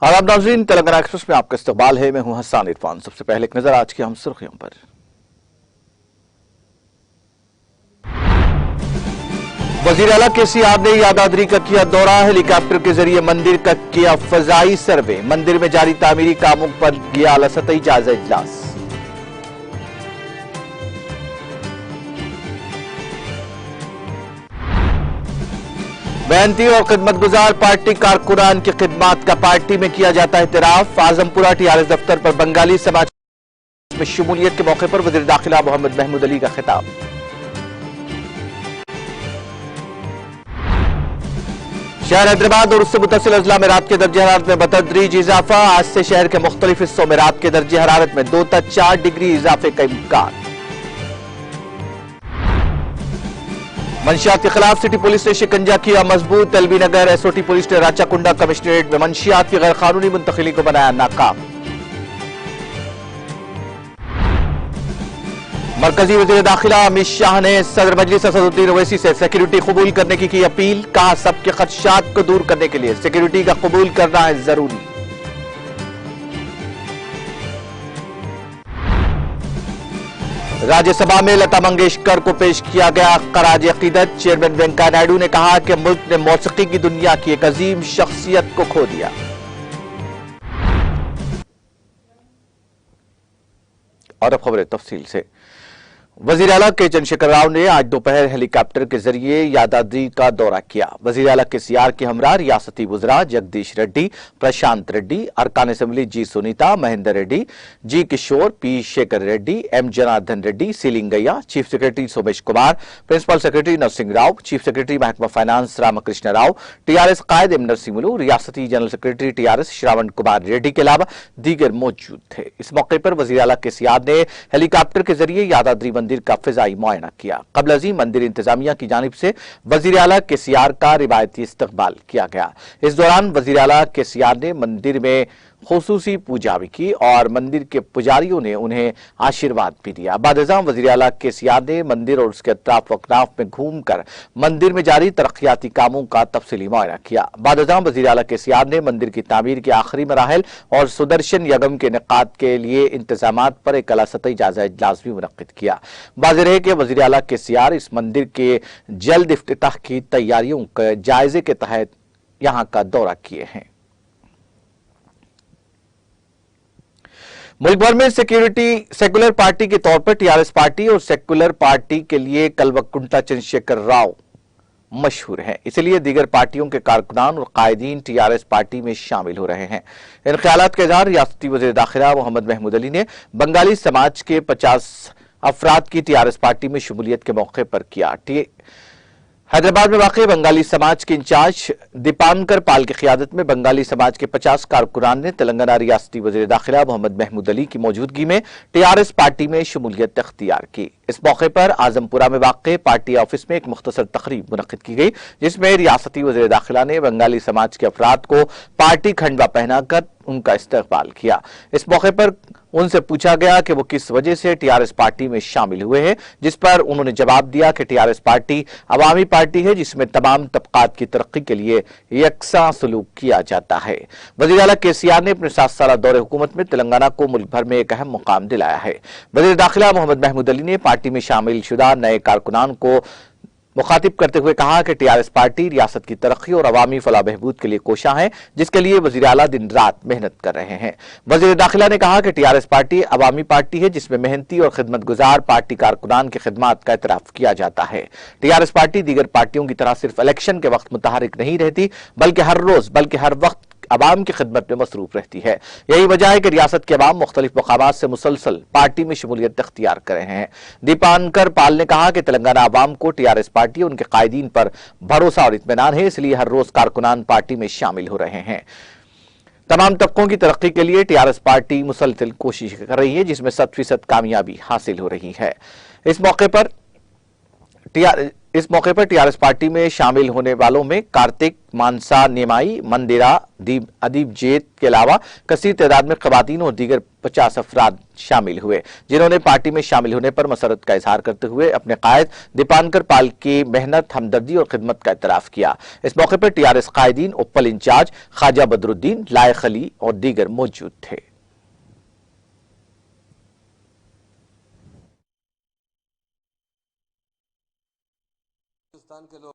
आदाब नाज़रीन, तेलंगाना एक्सप्रेस में आपका इस्तकबाल है। मैं हूं हसन इरफान। सबसे पहले एक नजर आज की हम सुर्खियों पर। वजीर आला केसीआर ने यादाद्री का किया दौरा। हेलीकॉप्टर के जरिए मंदिर का किया फजाई सर्वे। मंदिर में जारी तामीरी कामों पर किया आला सतही जायजा इजलास। मेहनती और खिदमतगुजार पार्टी कारकुनान की खिदमत का पार्टी में किया जाता है एतराफ। आजमपुरा टीआरएस दफ्तर पर बंगाली समाज में शमूलियत के मौके पर वज़ीर दाखिला मोहम्मद महमूद अली का खिताब। शहर हैदराबाद और उससे मुतसिल अजला में रात के दर्जे हरारत में बतदरीज इजाफा। आज से शहर के मुख्तलिफ हिस्सों में रात के दर्जे हरारत में 2 से 4 डिग्री इजाफे का इम्कान। मंशियात के खिलाफ सिटी पुलिस ने शिकंजा किया मजबूत। एलबी नगर एसओटी पुलिस ने राचाकुंडा कमिश्नरेट में मंशियात की गैर कानूनी मुंतकिली को बनाया नाकाम। मरकजी वजीर दाखिला अमित शाह ने सदर मजलिस असदुद्दीन ओवैसी से सिक्योरिटी कबूल करने की अपील। कहा सबके खदशात को दूर करने के लिए सिक्योरिटी का कबूल करना है जरूरी। राज्यसभा में लता मंगेशकर को पेश किया गया खराज अकीदत। चेयरमैन वेंकैया नायडू ने कहा कि मुल्क ने मौसीकी की दुनिया की एक अजीम शख्सियत को खो दिया। और अब खबरें तफसील से। वजीर आला के चंद्रशेखर राव ने आज दोपहर हेलीकॉप्टर के जरिए यादाद्री का दौरा किया। वजीर आला केसीआर के हमरा रियासती वुज़रा जगदीश रेड्डी, प्रशांत रेड्डी, अरकान assembly G Sunitha, Mahender Reddy, G Kishore, P Shekar Reddy, M Janardhan Reddy, C Lingaiah, chief secretary Somesh Kumar, principal secretary Narasimha Rao, chief secretary महकमा फाइनेंस रामकृष्ण राव, टीआरएस कायद एम नरसिंहमुलू, रियासती general secretary TRS Shravan Kumar Reddy के अलावा दीगर मौजूद थे। इस मौके पर वजीर आला केसीआर ने हेलीकॉप्टर के जरिए यादाद्री मंदिर का फिजाई मुआयना किया। कबल अज़ीं मंदिर इंतजामिया की जानिब से वजीर आला केसीआर का रिवायती इस्तकबाल किया गया। इस दौरान वजीर आला केसीआर ने मंदिर में खुसूसी पूजा भी की और मंदिर के पुजारियों ने उन्हें आशीर्वाद भी दिया। बादशाह वजीर आला केसीआर ने मंदिर और उसके अतराफ वकनाफ में घूमकर मंदिर में जारी तरक्याती कामों का तफसीली मुआयना किया। बादशाह वजीर आला केसीआर ने मंदिर की तामीर के आखिरी मराहल और सुदर्शन यगम के इनेकाद के लिए इंतजामात पर एक आला सतही जायजा इजलास भी मुनक्किद किया। वाज़ेह है कि वजीर आला केसीआर इस मंदिर के जल्द इफ्तिताह की तैयारियों के जायजे के तहत यहां का दौरा किए हैं। मुल्क भर में सेक्युलर पार्टी के तौर पर टीआरएस पार्टी और सेक्युलर पार्टी के लिए कल्वकुंट्ला चंद्रशेखर राव मशहूर हैं। इसलिए दीगर पार्टियों के कारकुनान और कायदीन टीआरएस पार्टी में शामिल हो रहे हैं। इन ख्यालात का इज़हार रियासती वज़ीर दाखिला मोहम्मद महमूद अली ने बंगाली समाज के 50 अफराद की टीआरएस पार्टी में शमूलियत के मौके पर किया। हैदराबाद में वाक़ई बंगाली समाज के इंचार्ज दीपांकर पाल की क़ियादत में बंगाली समाज के 50 कारकुनान ने तेलंगाना रियासती वज़ीर दाखिला मोहम्मद महमूद अली की मौजूदगी में टीआरएस पार्टी में शमूलियत इख्तियार की। इस मौके पर आजमपुरा में वाक़ई पार्टी ऑफिस में एक मुख्तसर तकरीब मुनक्किद की गई, जिसमें रियासती वज़ीर दाखिला ने बंगाली समाज के अफराद को पार्टी खंडवा पहनाकर उनका इस्तकबाल किया। इस मौके पर उनसे पूछा गया कि वो किस वजह से टीआरएस पार्टी में शामिल हुए हैं, जिस पर उन्होंने जवाब दिया कि टीआरएस पार्टी अवामी पार्टी है जिसमें तमाम तबकात की तरक्की के लिए यकसा सलूक किया जाता है। वज़ीर आला केसीआर ने अपने 7 साला दौरे हुकूमत में तेलंगाना को मुल्क भर में एक अहम मुकाम दिलाया है। वज़ीर दाखिला मोहम्मद महमूद अली ने पार्टी में शामिल शुदा नए कारकुनान को मुखातिब करते हुए कहा कि टीआरएस पार्टी रियासत की तरक्की और अवामी फलाह बहबूद के लिए कोशा है, जिसके लिए वज़ीर आला दिन रात मेहनत कर रहे हैं। वज़ीर दाखिला ने कहा कि टीआरएस पार्टी अवामी पार्टी है जिसमें मेहनती और खिदमतगुजार पार्टी कारकुनान की खिदमत का एतराफ किया जाता है। टीआरएस पार्टी दीगर पार्टियों की तरह सिर्फ इलेक्शन के वक्त मुतहरिक नहीं रहती, बल्कि हर रोज बल्कि हर वक्त अवाम की खिदमत में मसरूफ रहती है। यही वजह है कि रियासत के अवाम मुख्तलिफ मकामात से मुसलसल पार्टी में शमूलियत इख्तियार कर रहे हैं। दीपांकर पाल ने कहा कि तेलंगाना अवाम को टीआरएस पार्टी और उनके कायदीन पर भरोसा और इत्मीनान है, इसलिए हर रोज कारकुनान पार्टी में शामिल हो रहे हैं। तमाम तबकों की तरक्की के लिए टीआरएस पार्टी मुसलसल कोशिश कर रही है, जिसमें 100% कामयाबी हासिल हो रही है। इस मौके पर इस मौके पर टीआरएस पार्टी में शामिल होने वालों में कार्तिक, मानसा नेमाई, मंदिरा, अदीब जेत के अलावा कसीर तादाद में खवातीन और दीगर 50 अफराद शामिल हुए, जिन्होंने पार्टी में शामिल होने पर मसरत का इजहार करते हुए अपने कायद दीपानकर पाल की मेहनत, हमदर्दी और खिदमत का इतराफ किया। इस मौके पर टीआरएस कायदीन, उपल इंचार्ज ख्वाजा बदरुद्दीन, लायक अली और दीगर मौजूद थे। हिंदुस्तान के लोग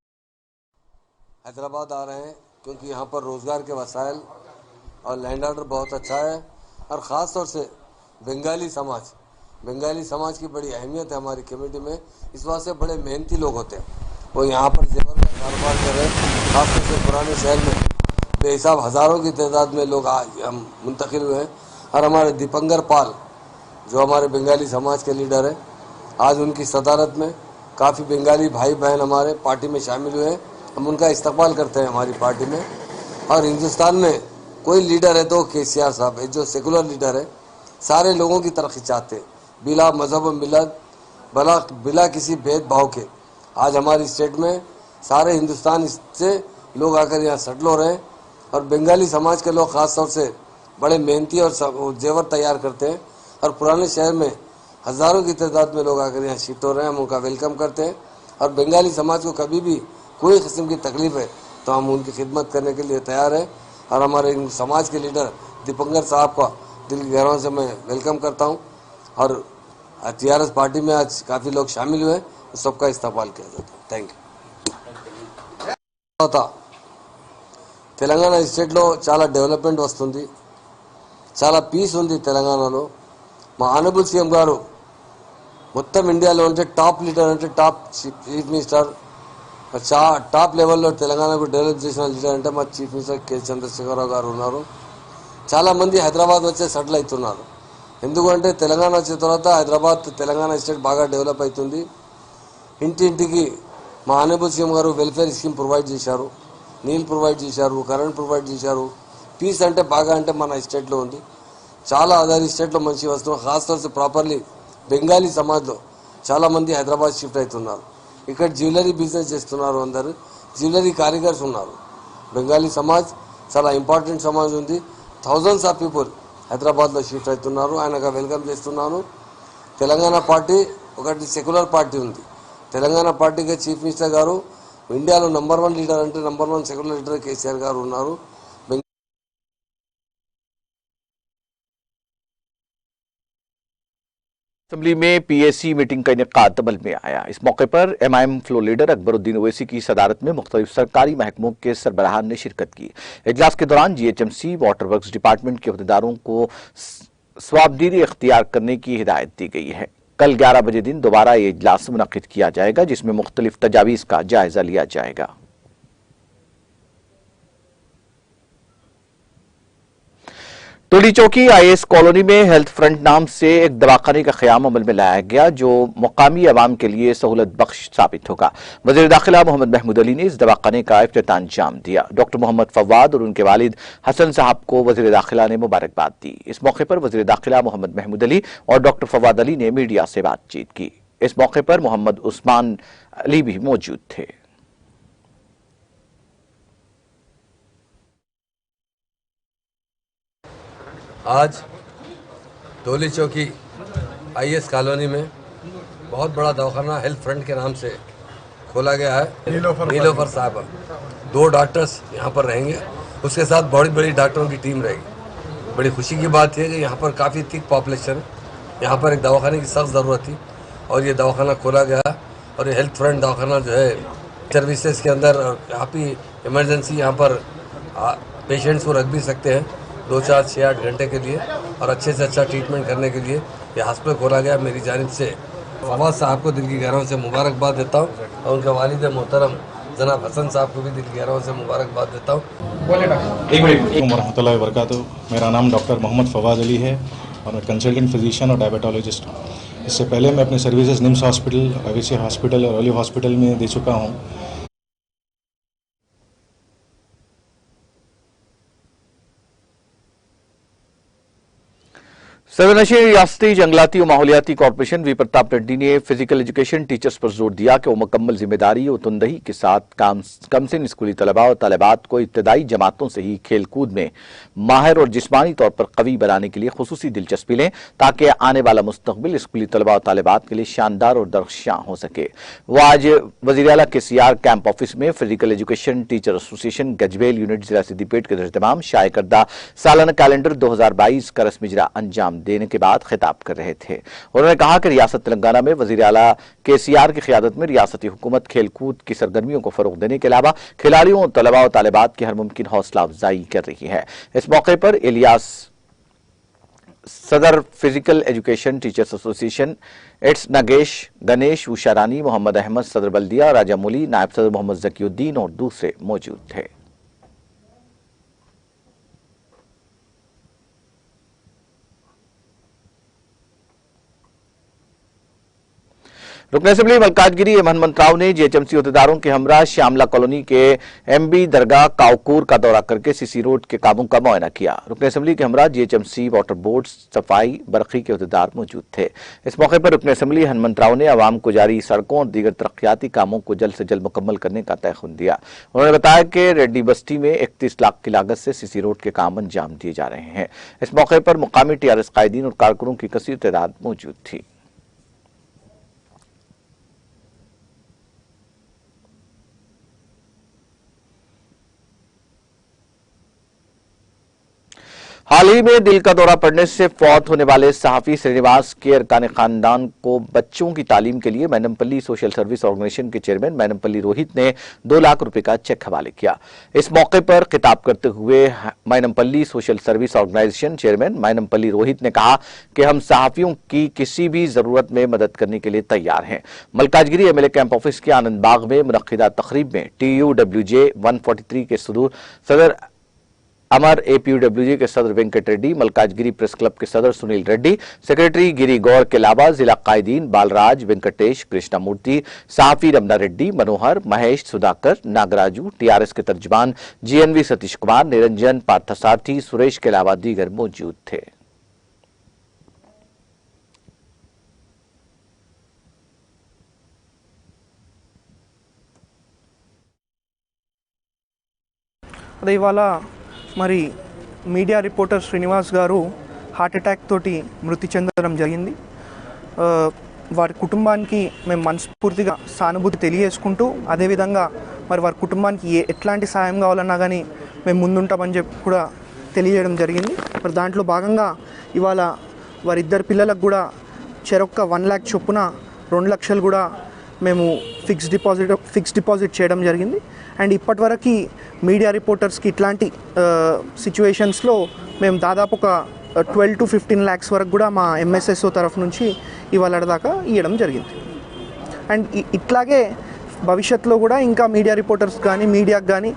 हैदराबाद आ रहे हैं क्योंकि यहाँ पर रोज़गार के वसाइल और लैंड ऑर्डर बहुत अच्छा है, और ख़ास तौर से बंगाली समाज की बड़ी अहमियत है हमारी कमेटी में। इस वजह से बड़े मेहनती लोग होते हैं, वो यहाँ पर जेवर का कारोबार कर रहे हैं। खासतौर से पुराने शहर में बेहिसाब हज़ारों की तादाद में लोग आज हम मुंतकिल हुए हैं, और हमारे दीपंकर पाल जो हमारे बंगाली समाज के लीडर हैं, आज उनकी सदारत में काफ़ी बंगाली भाई बहन हमारे पार्टी में शामिल हुए हैं। हम उनका इस्तकबाल करते हैं हमारी पार्टी में। और हिंदुस्तान में कोई लीडर है तो केसीआर साहब है, जो सेकुलर लीडर है, सारे लोगों की तरक्की चाहते हैं बिला मजहब मिलत बिला किसी भेदभाव के। आज हमारी स्टेट में सारे हिंदुस्तान से लोग आकर यहाँ सेटल हो रहे हैं, और बंगाली समाज के लोग ख़ास तौर से बड़े मेहनती और जेवर तैयार करते हैं, और पुराने शहर में हज़ारों की तादाद में लोग आकर यहाँ शिफ्ट हो रहे हैं। हम उनका वेलकम करते हैं, और बंगाली समाज को कभी भी कोई किस्म की तकलीफ है तो हम उनकी खिदमत करने के लिए तैयार हैं। और हमारे समाज के लीडर दीपंकर साहब का दिल की गहराइयों से मैं वेलकम करता हूँ। और टीआरएस पार्टी में आज काफ़ी लोग शामिल हुए, तो सबका इस्तेमाल किया जाता है। Thank you. తెలంగాణ స్టేట్లో చాలా డెవలప్మెంట్ వస్తుంది, చాలా పీస్ ఉంది తెలంగాణలో। మా ఆనరబుల్ సీఎం గారు మొత్తం ఇండియాలో అంటే టాప్ లీడర్, అంటే టాప్ చీఫ్ మినిస్టర్, టాప్ లెవెల్లో తెలంగాణకు డెవలప్ చేసిన లీడర్ అంటే మా చీఫ్ మినిస్టర్ కె చంద్రశేఖరరావు గారు ఉన్నారు। చాలామంది హైదరాబాద్ వచ్చే సెటిల్ అవుతున్నారు, ఎందుకంటే తెలంగాణ వచ్చిన తర్వాత హైదరాబాద్ తెలంగాణ స్టేట్ బాగా డెవలప్ అవుతుంది। ఇంటింటికి మా ఆనరబుల్ సీఎం గారు వెల్ఫేర్ స్కీమ్ ప్రొవైడ్ చేశారు, నీళ్ళు ప్రొవైడ్ చేశారు, కరెంట్ ప్రొవైడ్ చేశారు। పీస్ అంటే బాగా అంటే మన స్టేట్లో ఉంది, చాలా అదర్ స్టేట్లో మంచి వస్తున్నారు। ఖాస్ తौर से ప్రాపర్లీ బెంగాలీ సమాజ్లో చాలామంది హైదరాబాద్ షిఫ్ట్ అవుతున్నారు। ఇక్కడ జ్యువెలరీ బిజినెస్ చేస్తున్నారు, అందరు జ్యువెలరీ కారిగర్స్ ఉన్నారు। బెంగాలీ సమాజ్ చాలా ఇంపార్టెంట్ సమాజ్ ఉంది। థౌజండ్స్ ఆఫ్ పీపుల్ హైదరాబాద్లో షిఫ్ట్ అవుతున్నారు। ఆయనకు వెల్కమ్ చేస్తున్నాను। తెలంగాణ పార్టీ ఒకటి సెక్యులర్ పార్టీ ఉంది, తెలంగాణ పార్టీకి చీఫ్ మినిస్టర్ గారు ఇండియాలో నంబర్ 1 లీడర్ అంటే నంబర్ 1 సెక్యులర్ లీడర్ కేసీఆర్ గారు ఉన్నారు। असेंबली में पीएसी मीटिंग का इनेकाद अमल में आया। इस मौके पर MIM floor leader Akbaruddin Owaisi की सदारत में मुख्तलिफ सरकारी महकमों के सरबराहान ने शिरकत की। इजलास के दौरान जीएचएमसी वाटर वर्क्स डिपार्टमेंट के अहदेदारों को स्वाबदीदी इख्तियार करने की हिदायत दी गई है। कल 11 बजे दिन दोबारा ये इजलास मुनक्किद किया जाएगा, जिसमें मुख्तलिफ तजावीज का जायजा लिया जाएगा। टोली चौकी आईएएस कॉलोनी में हेल्थ फ्रंट नाम से एक दवाखाने का क़याम अमल में लाया गया, जो मुकामी अवाम के लिए सहूलत बख्श साबित होगा। वज़ीर दाखिला मोहम्मद महमूद अली ने इस दवाखाने का इफ्तिताह अंजाम दिया। डॉक्टर मोहम्मद फवाद और उनके वालिद हसन साहब को वज़ीर दाखिला ने मुबारकबाद दी। इस मौके पर वज़ीर दाखिला मोहम्मद महमूद अली और डॉक्टर फवाद अली ने मीडिया से बातचीत की। इस मौके पर मोहम्मद उस्मान अली भी मौजूद थे। आज टोली चौकी आईएएस कॉलोनी में बहुत बड़ा दवाखाना हेल्थ फ्रंट के नाम से खोला गया है। नीलोफर साहब 2 डॉक्टर्स यहाँ पर रहेंगे, उसके साथ बड़ी बड़ी डॉक्टरों की टीम रहेगी। बड़ी खुशी की बात है कि यहाँ पर काफ़ी थिक पॉपुलेशन है, यहाँ पर एक दवाखाने की सख्त ज़रूरत थी और ये दवाखाना खोला गया। और ये हेल्थ फ्रंट दवाखाना जो है सर्विसेज के अंदर यहाँ भी इमरजेंसी यहाँ पर पेशेंट्स को रख भी सकते हैं 2, 4, 6, 8 घंटे के लिए, और अच्छे से अच्छा ट्रीटमेंट करने के लिए ये हॉस्पिटल खोला गया। मेरी जानिब से फवाद साहब को दिल की गहराइयों से मुबारकबाद देता हूँ, और उनके वालिद मोहतरम जनाब हसन साहब को भी दिल की गहराइयों से मुबारकबाद देता हूँ। वरहमतुल्लाहि वबरकातुहू। मेरा नाम डॉक्टर मोहम्मद फवाद अली है और मैं कंसल्टेंट फिजिशियन और डायबिटोलॉजिस्ट हूँ। इससे पहले मैं अपनी services NIMS hospital, IVC hospital और ओली हॉस्पिटल में दे चुका हूँ। सर्वनशीन रियासती जंगलाती और माहौलियाती कॉरपोरेशन वी प्रताप रेड्डी ने फिजिकल एजुकेशन टीचर्स पर जोर दिया कि वो मुकम्मल जिम्मेदारी और तुंदही के साथ कमसिन स्कूली तलबा और तालिबात को इब्तदाई जमातों से ही खेलकूद में माहिर और जिस्मानी तौर पर कवी बनाने के लिए खुसूसी दिलचस्पी लें ताकि आने वाला मुस्तकबिल स्कूली तलबा और तालिबात के लिए शानदार और दरख्शां हो सके। वो आज वज़ीर आला KCR कैंप ऑफिस में physical education teacher association Gajwel unit जिला सिद्दीपेट के इत्तेमाम शाये करदा सालाना कैलेंडर 2022 का रस्मी इजरा अंजाम देने के बाद खिताब कर रहे थे। उन्होंने कहा कि रियासत तेलंगाना में वज़ीर आला KCR की क़यादत में रियासती हुकूमत खेलकूद की सरगर्मियों को फरोग देने के अलावा खिलाड़ियों, तलबा और तालिबात की हर मुमकिन हौसला अफजाई कर रही है। इस मौके पर इलियास सदर फिजिकल एजुकेशन टीचर्स एसोसिएशन, एड्स नागेश, गणेश, उषा रानी, मोहम्मद अहमद सदर बल्दिया, राजा मुली, नायब सदर मोहम्मद जकीउद्दीन और दूसरे मौजूद थे। रुकन असेंबली मलकाजगिरी एम हनुमंत राव ने GHMC अहदेदारों के हमरा श्यामला कॉलोनी के MB दरगाह काउकूर का दौरा करके CC रोड के कामों का मुआयना किया। रुकन असेंबली के हमरा GHMC वाटर बोर्ड, सफाई, बरक़ी के अहदेदार मौजूद थे। इस मौके पर रुकन असेंबली हनुमंत राव ने आवाम को जारी सड़कों और दीगर तरक्याती कामों को जल्द से जल्द मुकम्मल करने का तयखुन दिया। उन्होंने बताया कि रेड्डी बस्ती में 31 लाख की लागत से CC रोड के काम अंजाम दिए जा रहे हैं। इस मौके पर मुकामी TRS कायदीन और कारकुनों की कसीर तादाद मौजूद थी। हाल ही में दिल का दौरा पड़ने से फौत होने वाले सहाफी श्रीनिवास के अरकान खानदान को बच्चों की तालीम के लिए मैनमपल्ली सोशल सर्विस ऑर्गेनाइजेशन के चेयरमैन मैनमपल्ली रोहित ने 2 लाख रुपए का चेक हवाले किया। इस मौके पर खिताब करते हुए Mainampally social service organisation chairman Mainampally Rohit ने कहा कि हम सहाफियों की किसी भी जरूरत में मदद करने के लिए तैयार हैं। मलकाजगिरी MLA कैंप ऑफिस के आनंद बाग में मुनक्किदा तकरीब में TUWJ 143 के सदर अमर, APUWJ के सदर वेंकट रेड्डी, मलकाजगिरी प्रेस क्लब के सदर सुनील रेड्डी, सेक्रेटरी गिरी गौर के अलावा जिला कायदीन बालराज, वेंकटेश, कृष्णामूर्ति, सहाफी रमना रेड्डी, मनोहर, महेश, सुधाकर, नागराजू, TRS के तर्जुमान GNV सतीश कुमार, निरंजन, पार्थसारथी, सुरेश के अलावा दीगर मौजूद थे। మరి మీడియా రిపోర్టర్ శ్రీనివాస్ గారు హార్ట్ అటాక్ తోటి మృతి చెందడం జరిగింది। వారి కుటుంబానికి మేము మనస్ఫూర్తిగా సానుభూతి తెలియజేసుకుంటూ అదేవిధంగా మరి వారి కుటుంబానికి ఎట్లాంటి సాయం కావాలన్నా కానీ మేము ముందుంటామని చెప్పి కూడా తెలియజేయడం జరిగింది। మరి దాంట్లో భాగంగా ఇవాళ వారిద్దరు పిల్లలకు కూడా చెరొక్క 1 లక్ష చొప్పున 2 లక్షలు కూడా మేము ఫిక్స్డ్ డిపాజిట్ చేయడం జరిగింది। అండ్ ఇప్పటివరకు మీడియా రిపోర్టర్స్కి ఇట్లాంటి సిచ్యువేషన్స్లో మేము దాదాపు ఒక 12 to 15 lakhs వరకు కూడా మా MSSO తరఫు నుంచి ఇవాళ దాకా ఇవ్వడం జరిగింది। అండ్ ఇట్లాగే భవిష్యత్తులో కూడా ఇంకా మీడియా రిపోర్టర్స్ కానీ మీడియాకి కానీ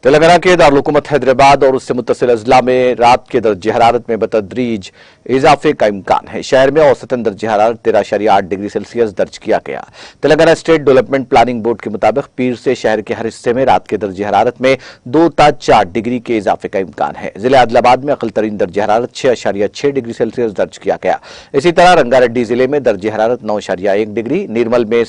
तेलंगाना के दारुल-हुकूमत हैदराबाद और उससे मुत्तसिल अजला में रात के दर्जे हरारत में बतदरीज इजाफे का इम्कान है। शहर में औसतन दर्जे हरारत 13.8 डिग्री सेल्सियस दर्ज किया गया। Telangana state development planning board के मुताबिक पीर से शहर के हर हिस्से में रात के दर्जे हरारत में 2 से 4 डिग्री के इजाफे का इम्कान है। जिले आदिलाबाद में अकल तरीन दर्जे हरारत 6.6 डिग्री सेल्सियस दर्ज किया गया। इसी तरह रंगारेड्डी जिले में दर्जे हरारत 9.1 डिग्री, निर्मल में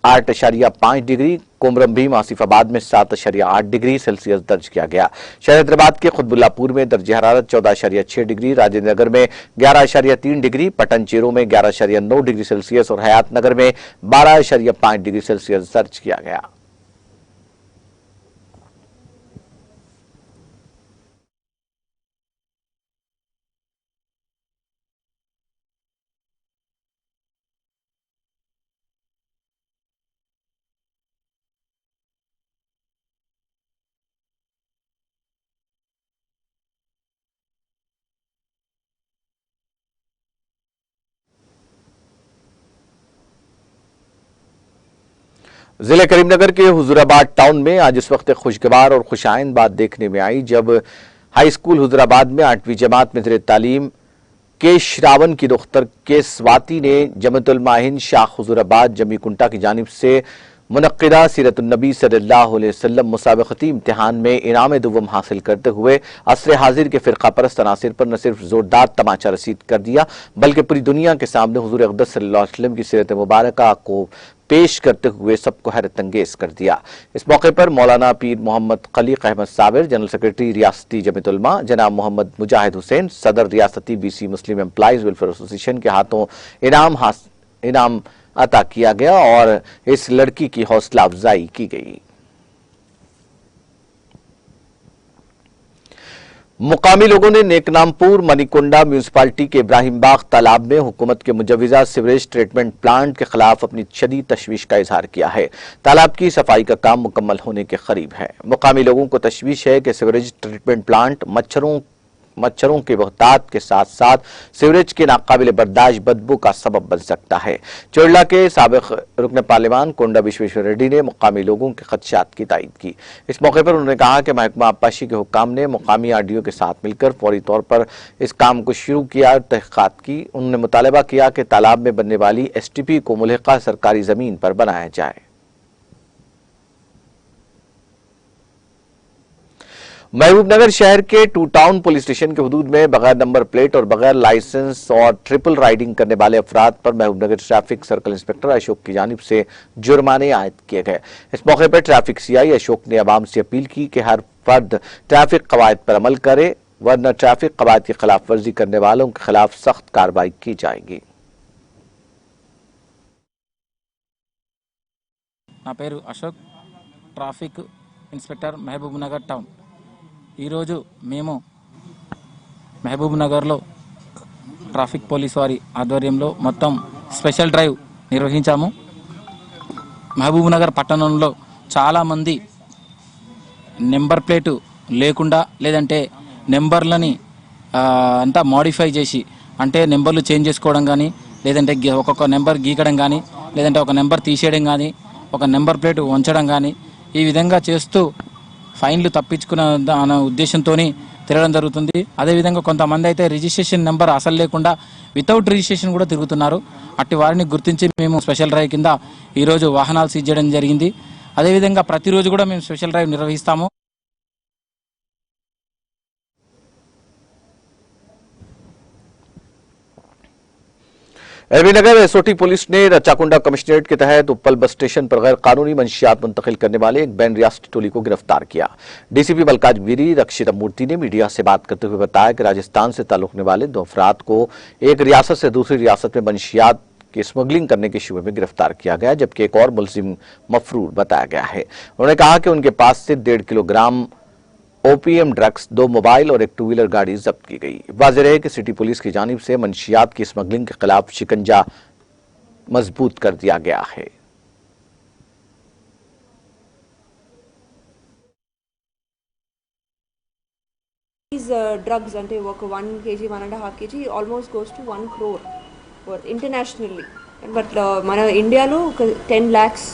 8.5 डिग्री, कोमरमभीम आसिफाबाद में 7.8 डिग्री सेल्सियस दर्ज किया गया। शहर हैदराबाद के खुतबुल्लापुर में दर्जे हरारत 14.6 डिग्री, राजेंद्र नगर में 11.3 डिग्री, पटन चेरो में 11.9 डिग्री सेल्सियस और हयात नगर में 12.5 डिग्री सेल्सियस दर्ज किया गया। जिले करीमनगर के हुजूराबाद टाउन में आज इस वक्त खुशगवार और खुशाइंद बात देखने में आई जब हाई स्कूल हुजूराबाद में 8वीं जमात में ज़ेर तालीम के श्रावण की दख्तर के स्वाति ने जमतुल माहिन शाख हुजूराबाद जमी कुंटा की जानिब से मुनक्किदा सीरतुन्नबी सल्लल्लाहु अलैहि वसल्लम मुसाबकती इम्तिहान में इनाम दुवम हासिल करते हुए असर हाजिर के फिरका परस्त अनासिर पर न सिर्फ जोरदार तमाचा रसीद कर दिया बल्कि पूरी दुनिया के सामने हुजूर अक़दस सल्लल्लाहु अलैहि वसल्लम की सीरत मुबारक को पेश करते हुए सबको हैरत अंगेज कर दिया। इस मौके पर मौलाना पीर मोहम्मद खलीक अहमद साबिर, जनरल सेक्रेटरी रियासती जमीयत उलमा जनाब मोहम्मद मुजाहिद हुसैन, सदर रियासती BC मुस्लिम एम्प्लॉइज वेलफेयर एसोसिएशन के हाथों इनाम अता किया गया और इस लड़की की हौसला अफजाई की गई। मुकामी लोगों ने नेकनामपुर मनीकुंडा म्यूनिसिपालिटी के इब्राहिम बाग तालाब में हुकूमत के मुजव्वजा सीवरेज ट्रीटमेंट प्लांट के खिलाफ अपनी शदीद तशवीश का इजहार किया है। तालाब की सफाई का काम मुकम्मल होने के करीब है। मुकामी लोगों को तशवीश है कि सीवरेज ट्रीटमेंट प्लांट मच्छरों के बहुतात के साथ साथ सीवरेज के नाकाबिल बर्दाश्त बदबू का सबब बन सकता है। चोरला के साबिक रुकन पार्लिमान कोंडा विश्वेश्वर रेड्डी ने मुकामी लोगों के खदशात की तायीद की। इस मौके पर उन्होंने कहा कि महकमा आबपाशी के हुक्काम ने मुकामी RDO के साथ मिलकर फौरी तौर पर इस काम को शुरू किया और तहकीकात की। उन्होंने मुतालबा किया कि तालाब में बनने वाली STP को मुल्हिका सरकारी जमीन पर बनाया जाए। महबूबनगर शहर के टू टाउन पुलिस स्टेशन के हुदूद में बगैर नंबर प्लेट और बगैर लाइसेंस और ट्रिपल राइडिंग करने वाले अफराद पर Mahbubnagar traffic circle inspector Ashok की जानिब से जुर्माने आयद किए गए। इस मौके पर ट्रैफिक CI अशोक ने अवाम से अपील की कि हर फर्द ट्रैफिक कवायद पर अमल करे, वरना ट्रैफिक कवायद की खिलाफ वर्जी करने वालों के खिलाफ सख्त कार्रवाई की जाएगी। నా పేరు Ashok, traffic inspector Mahabubnagar town. ఈరోజు మేము మహబూబ్ నగర్లో ట్రాఫిక్ పోలీస్ వారి ఆధ్వర్యంలో మొత్తం స్పెషల్ డ్రైవ్ నిర్వహించాము. మహబూబ్ నగర్ పట్టణంలో చాలామంది నెంబర్ ప్లేటు లేకుండా లేదంటే నెంబర్లని అంతా మోడిఫై చేసి అంటే నెంబర్లు చేంజ్ చేసుకోవడం కానీ లేదంటే ఒక్కొక్క నెంబర్ గీకడం కానీ లేదంటే ఒక నెంబర్ తీసేయడం కానీ ఒక నెంబర్ ప్లేట్ ఉంచడం కానీ ఈ విధంగా చేస్తూ ఫైన్లు తప్పించుకునే అనే ఉద్దేశంతో తిరగడం జరుగుతుంది. అదేవిధంగా కొంతమంది అయితే రిజిస్ట్రేషన్ నెంబర్ అసలు లేకుండా వితౌట్ రిజిస్ట్రేషన్ కూడా తిరుగుతున్నారు. అట్టి వారిని గుర్తించి మేము స్పెషల్ డ్రైవ్ కింద ఈరోజు వాహనాలు సీజ్ చేయడం జరిగింది. అదేవిధంగా ప్రతిరోజు కూడా మేము స్పెషల్ డ్రైవ్ నిర్వహిస్తాము. एलबी नगर SOT पुलिस ने रचाकुंडा कमिश्नरेट के तहत उप्पल बस स्टेशन पर गैर कानूनी मंशियात मुंतकिल करने वाले एक बैन रियासती टोली को गिरफ्तार किया। DCP मलकाजगिरी रक्षिता मूर्ति ने मीडिया से बात करते हुए बताया कि राजस्थान से ताल्लुक रखने वाले 2 अफराद को एक रियासत से दूसरी रियासत में मंशियात की स्मगलिंग करने के शुबे में गिरफ्तार किया गया, जबकि एक और मुलजिम मफरूर बताया गया है। उन्होंने कहा कि उनके पास से 1.5 किलोग्राम OPM ड्रग्स, 2 मोबाइल और एक 2 व्हीलर गाड़ी जब्त की गई। वाज़ेह है कि सिटी पुलिस की जानिब से मंशियात की स्मगलिंग के खिलाफ शिकंजा मजबूत कर दिया गया है। These drugs ante oka 1 kg 1.5 kg almost goes to 1 crore worth internationally, but mana India lo 10 lakhs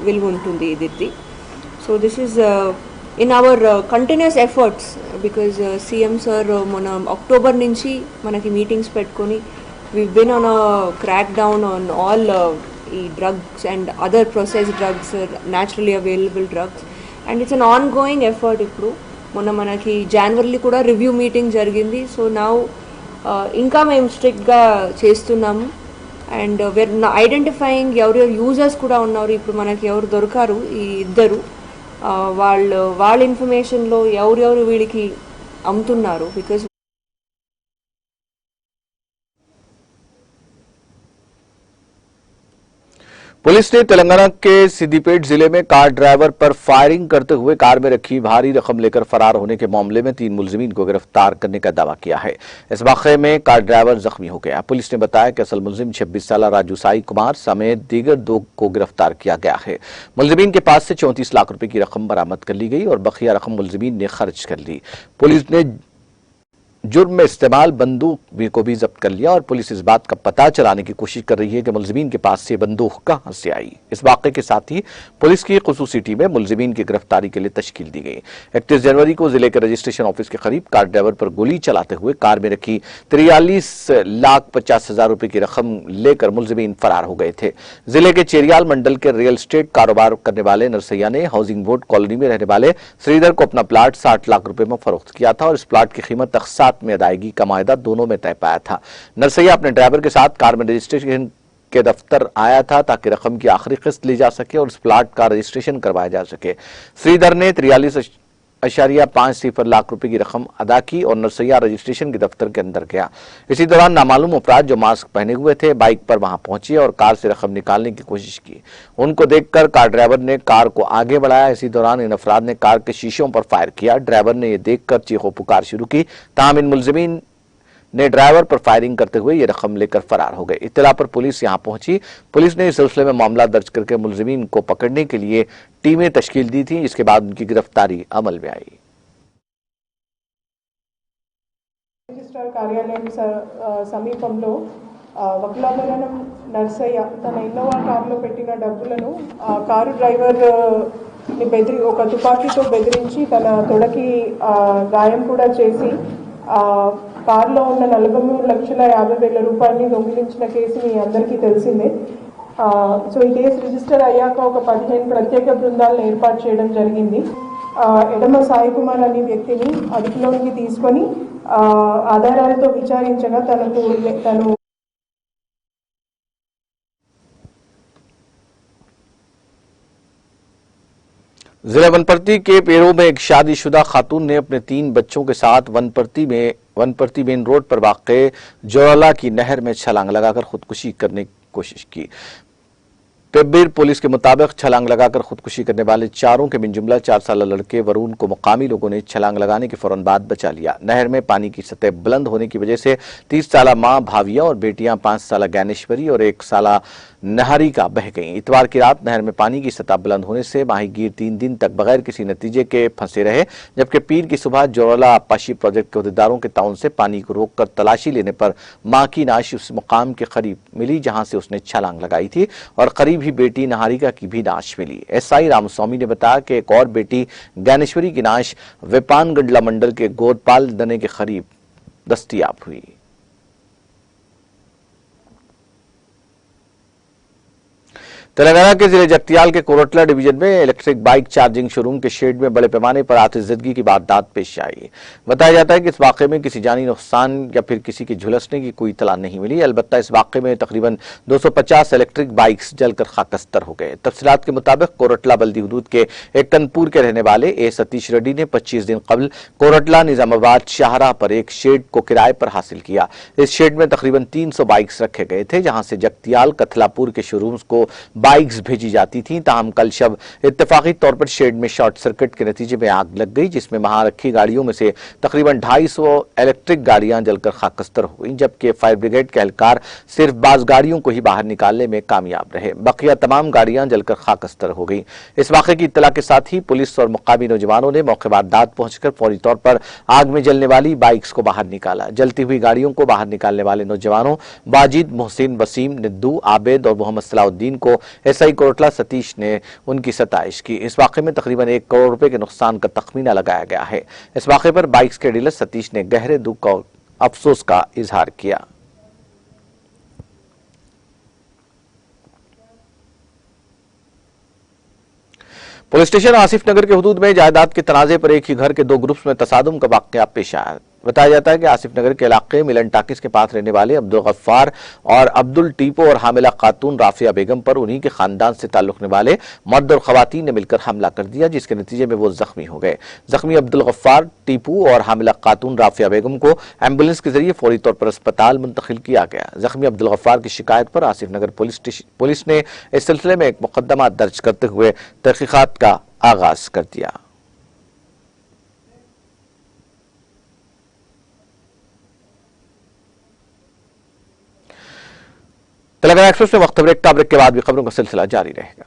విలువ ఉంటుంది ఇది. So this is in our continuous efforts, because CM sir మన అక్టోబర్ నుంచి మనకి మీటింగ్స్ పెట్టుకొని we've been on a crackdown on all drugs and other processed drugs, naturally available drugs, and it's an ongoing effort. ఇప్పుడు మొన్న మనకి జనవరిలో కూడా review meeting జరిగింది. సో నౌ ఇంకా మేము స్ట్రిక్ట్గా చేస్తున్నాము, అండ్ వేర్ ఐడెంటిఫైయింగ్ ఎవరెవరు యూజర్స్ కూడా ఉన్నారు. ఇప్పుడు మనకి ఎవరు దొరకారు ఈ ఇద్దరు, వాళ్ళ ఇన్ఫర్మేషన్లో ఎవరెవరు వీడికి అమ్ముతున్నారు. బికాజ్ पुलिस ने तेलंगाना के सिद्दीपेट जिले में कार ड्राइवर पर फायरिंग करते हुए कार में रखी भारी रकम लेकर फरार होने के मामले में 3 मुलजिमीन को गिरफ्तार करने का दावा किया है। इस वाक़े में कार ड्राइवर जख्मी हो गया। पुलिस ने बताया कि असल मुलजिम 26 साल राजू साई कुमार समेत दीगर 2 को गिरफ्तार किया गया है। मुलजिमीन के पास से 34 लाख रुपए की रकम बरामद कर ली गई और बकिया रकम मुलजिमीन ने खर्च कर ली। पुलिस ने जुर्म में इस्तेमाल बंदूक को भी जब्त कर लिया और पुलिस इस बात का पता चलाने की कोशिश कर रही है कि मुलजिमीन के पास से बंदूक कहां से आई। इस वाक़े के साथ ही पुलिस की खुसूसी टीमें मुलजिमीन की गिरफ्तारी के लिए तश्कील दी गई। 31 जनवरी को जिले के रजिस्ट्रेशन ऑफिस के करीब कार ड्राइवर पर गोली चलाते हुए कार में रखी 43,50,000 रुपए की रकम लेकर मुलजिमीन फरार हो गए थे। जिले के चेरियाल मंडल के रियल एस्टेट कारोबार करने वाले नरसैया ने हाउसिंग बोर्ड कॉलोनी में रहने वाले श्रीधर को अपना प्लाट 60 लाख रुपए में फरोख्त किया था और इस प्लाट की कीमत अक़सात में अदायगी का मायदा दोनों में तय पाया था। नरसैया अपने ड्राइवर के साथ कार में रजिस्ट्रेशन के दफ्तर आया था ताकि रकम की आखिरी किस्त ली जा सके और इस प्लाट का रजिस्ट्रेशन करवाया जा सके। श्रीधर ने 43.50 लाख रुपए की रकम अदा की और नरसैया रजिस्ट्रेशन के दफ्तर के अंदर गया। इसी दौरान नामालूम अपराध जो मास्क पहने हुए थे बाइक पर वहां पहुंचे और कार से रकम निकालने की कोशिश की। उनको देखकर कार ड्राइवर ने कार को आगे बढ़ाया। इसी दौरान इन अफराद ने कार के शीशों पर फायर किया। ड्राइवर ने यह देखकर चीखो पुकार शुरू की, ताहम इन मुलजिमीन ने ड्राइवर पर फायरिंग करते हुए ये रकम लेकर फरार हो गए। इत्तला पर पुलिस यहां पहुंची। पुलिस ने इस सिलसिले में मामला दर्ज करके मुलजिमीन को पकड़ने के लिए टीमें तश्कील दी थी, जिसके बाद उनकी गिरफ्तारी अमल में आई। రిజిస్ట్రార్ కార్యాలయం సమీపంలో వకులాభరణం నర్సయ్య తన ఇన్నోవా కారులో పెట్టిన డబ్బులను కారు డ్రైవర్ ని ఒక తుపాకీతో బెదిరించి తన తొడకి గాయం కూడా చేసి కారులో ఉన్న 43,50,000 రూపాయలని దొంగిలించిన కేసు మీ అందరికీ తెలిసిందే। సో ఈ కేసు రిజిస్టర్ అయ్యాక ఒక 15 ప్రత్యేక బృందాలను ఏర్పాటు చేయడం జరిగింది। ఎడమ సాయి కుమార్ అనే వ్యక్తిని అదుపులోకి తీసుకొని ఆధారాలతో విచారించగా తను जिला वनपर्ती के पेड़ों में एक शादीशुदा खातून ने अपने 3 बच्चों के साथ वनपर्ती मेन रोड पर वाक़े जोराला की नहर में छलांग लगाकर खुदकुशी करने की कोशिश की। पेब्बिर पुलिस के मुताबिक छलांग लगाकर खुदकुशी करने वाले चारों के मिनजुमला 4 साल लड़के वरुण को मुकामी लोगों ने छलांग लगाने के फौरन बाद बचा लिया। नहर में पानी की सतह बुलंद होने की वजह से 30 साल मां भाविया और बेटियां 5 साल ज्ञानेश्वरी और 1 साल नहारिका बह गईं। इतवार की रात नहर में पानी की सतह बुलंद होने से माहीगीर 3 दिन तक बगैर किसी नतीजे के फंसे रहे, जबकि पीर की सुबह जोराला आबपाशी प्रोजेक्ट के अहदेदारों के ताउन से पानी को रोककर तलाशी लेने पर मां की नाश उस मुकाम के करीब मिली जहां से उसने छलांग लगाई थी और करीब ही बेटी नहारिका की भी नाश मिली। एसआई रामस्वामी ने बताया कि एक और बेटी ज्ञानेश्वरी की नाश वेपानगंडला मंडल के गोदपाल दने के करीब दस्तयाब हुई। तेलंगाना के जिले जगतियाल के कोरटला डिवीजन में इलेक्ट्रिक बाइक चार्जिंग शोरूम के शेड में बड़े पैमाने पर आतिशबाजी की वारदात पेश आई। बताया जाता है कि इस वाकये में किसी जानी नुकसान या फिर किसी के झुलसने की कोई इतला नहीं मिली। अलबत्ता इस वाकये में तकरीबन 250 इलेक्ट्रिक बाइक्स जलकर खाकस्तर हो गए। तफसीलात के मुताबिक कोरटला बल्दी हुदूद के एक कनपुर के रहने वाले ए सतीश रेड्डी ने 25 दिन कबल कोरटला निजामाबाद शाहराह पर एक शेड को किराए पर हासिल किया। इस शेड में तकरीबन 300 बाइक्स रखे गए थे, जहां से जगतियाल कथलापुर के शोरूम्स को बाइक्स भेजी जाती थी। ताहम कल शब इत्तेफाकी तौर पर शेड में शॉर्ट सर्किट के नतीजे में आग लग गई, जिसमें वहां रखी गाड़ियों में से तकरीबन 250 इलेक्ट्रिक गाड़ियां जलकर खाकस्तर हो गई, जबकि फायर ब्रिगेड के एहलकार सिर्फ बाज गाड़ियों को ही बाहर निकालने में कामयाब रहे। बकिया तमाम गाड़ियां जलकर खाकस्तर हो गई। इस वाक़े की इत्तला के साथ ही पुलिस और मुकामी नौजवानों ने मौके वारदात पहुंचकर फौरी तौर पर आग में जलने वाली बाइक्स को बाहर निकाला। जलती हुई गाड़ियों को बाहर निकालने वाले नौजवानों बाजिद, मोहसिन, वसीम, निद्दू, आबेद और मोहम्मद सलाउद्दीन को एसआई कोरटला सतीश ने उनकी सताइश की। इस वाक़े में तकरीबन 1 करोड़ रुपए के नुकसान का तखमीना लगाया गया है। इस वाक़े पर बाइक्स के डीलर सतीश ने गहरे दुख और अफसोस का इजहार किया। पुलिस स्टेशन आसिफ नगर के हुदूद में जायदाद के तनाजे पर एक ही घर के 2 ग्रुप्स में तसादुम का वाक़या पेश आया। बताया जाता है कि आसिफ नगर के इलाके मिलन टाकिस के पास रहने वाले अब्दुल गफ्फार और अब्दुल टीपो और हामिला खातून राफिया बेगम पर उन्हीं के खानदान से ताल्लुक वाले मर्द और खवातीन ने मिलकर हमला कर दिया, जिसके नतीजे में वो जख्मी हो गए। जख्मी अब्दुल गफ्फार, टीपू और हामिला खातून राफिया बेगम को एम्बुलेंस के जरिए फौरी तौर पर अस्पताल मुंतकिल किया गया। जख्मी अब्दुल गफ्फार की शिकायत पर आसिफ नगर पुलिस ने इस सिलसिले में एक मुकदमा दर्ज करते हुए तहकीकात का आगाज कर दिया। तेलंगाना एक्सप्रेस में वक्त ब्रेक के बाद भी खबरों का सिलसिला जारी रहेगा।